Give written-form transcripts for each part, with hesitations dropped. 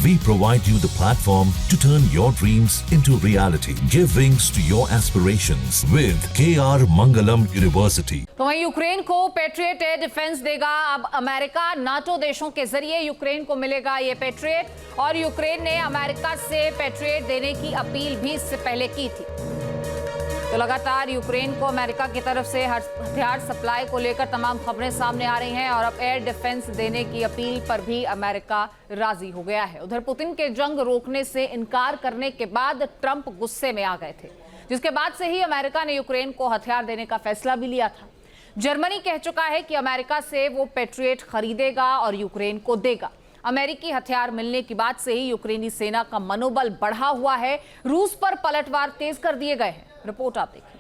We provide you the platform to turn your dreams into reality. Give wings to your aspirations with KR Mangalam University. तो वहीं Ukraine को patriot air defence देगा अब America. NATO देशों के जरिए Ukraine को मिलेगा ये पैट्रियट, और यूक्रेन ने अमेरिका से पैट्रियट देने की अपील भी इससे पहले की थी। तो लगातार यूक्रेन को अमेरिका की तरफ से हथियार सप्लाई को लेकर तमाम खबरें सामने आ रही हैं, और अब एयर डिफेंस देने की अपील पर भी अमेरिका राजी हो गया है। उधर पुतिन के जंग रोकने से इनकार करने के बाद ट्रंप गुस्से में आ गए थे, जिसके बाद से ही अमेरिका ने यूक्रेन को हथियार देने का फैसला भी लिया था। जर्मनी कह चुका है कि अमेरिका से वो पैट्रियट खरीदेगा और यूक्रेन को देगा। अमेरिकी हथियार मिलने की बात से ही यूक्रेनी सेना का मनोबल बढ़ा हुआ है। रूस पर पलटवार तेज कर दिए गए हैं। रिपोर्ट आप देखिए।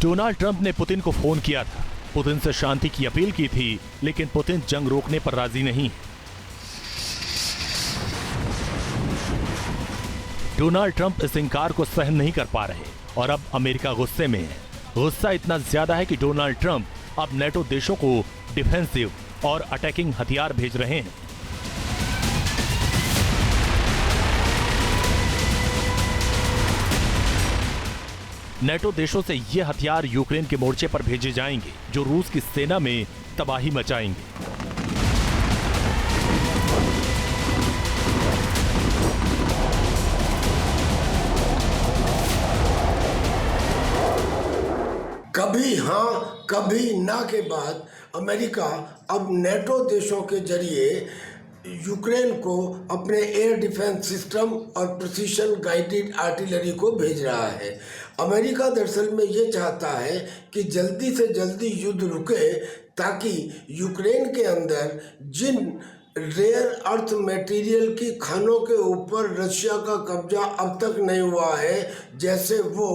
डोनाल्ड ट्रंप ने पुतिन को फोन किया था, पुतिन से शांति की अपील की थी, लेकिन पुतिन जंग रोकने पर राजी नहीं। डोनाल्ड ट्रंप इस इंकार को सहन नहीं कर पा रहे और अब अमेरिका गुस्से में है। गुस्सा इतना ज्यादा है कि डोनाल्ड ट्रंप अब नेटो देशों को डिफेंसिव और अटैकिंग हथियार भेज रहे हैं। नेटो देशों से ये हथियार यूक्रेन के मोर्चे पर भेजे जाएंगे, जो रूस की सेना में तबाही मचाएंगे। कभी हाँ कभी ना के बाद अमेरिका अब नेटो देशों के जरिए यूक्रेन को अपने एयर डिफेंस सिस्टम और प्रिसीशन गाइडेड आर्टिलरी को भेज रहा है। अमेरिका दरअसल में ये चाहता है कि जल्दी से जल्दी युद्ध रुके, ताकि यूक्रेन के अंदर जिन रेयर अर्थ मटेरियल की खानों के ऊपर रशिया का कब्जा अब तक नहीं हुआ है, जैसे वो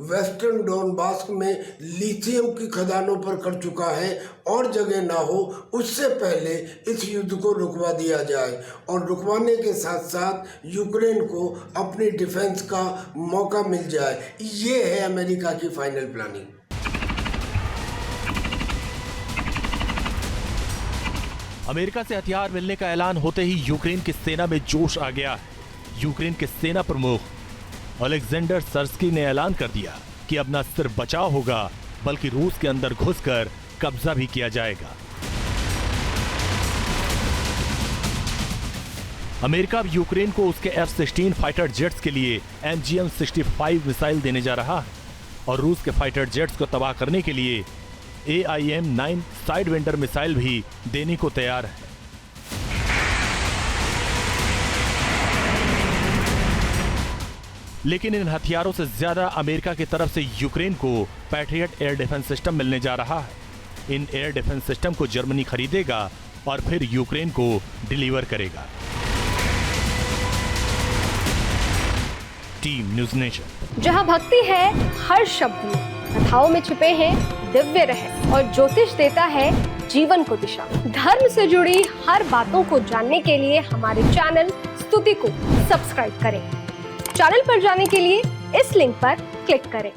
वेस्टर्न डोनबास में लिथियम की खदानों पर कर चुका है, और जगह ना हो, उससे पहले इस युद्ध को रुकवा दिया जाए। और रुकवाने के साथ साथ यूक्रेन को अपनी डिफेंस का मौका मिल जाए। ये है अमेरिका की फाइनल प्लानिंग। अमेरिका से हथियार मिलने का ऐलान होते ही यूक्रेन की सेना में जोश आ गया है। यूक्रेन के सेना प्रमुख अलेक्जेंडर सर्स्की ने ऐलान कर दिया कि अब न सिर्फ बचाव होगा, बल्कि रूस के अंदर घुसकर कब्जा भी किया जाएगा। अमेरिका अब यूक्रेन को उसके F-16 फाइटर जेट्स के लिए MGM-65 मिसाइल देने जा रहा है, और रूस के फाइटर जेट्स को तबाह करने के लिए AIM-9 साइड विंडर मिसाइल भी देने को तैयार है। लेकिन इन हथियारों से ज्यादा अमेरिका की तरफ से यूक्रेन को पैट्रियट एयर डिफेंस सिस्टम मिलने जा रहा है। इन एयर डिफेंस सिस्टम को जर्मनी खरीदेगा और फिर यूक्रेन को डिलीवर करेगा। Team news nation. जहां भक्ति है हर शब्द में, कथाओं में छुपे हैं दिव्य रहस्य, और ज्योतिष देता है जीवन को दिशा। धर्म से जुड़ी हर बातों को जानने के लिए हमारे चैनल स्तुति को सब्सक्राइब करें। चैनल पर जाने के लिए इस लिंक पर क्लिक करें।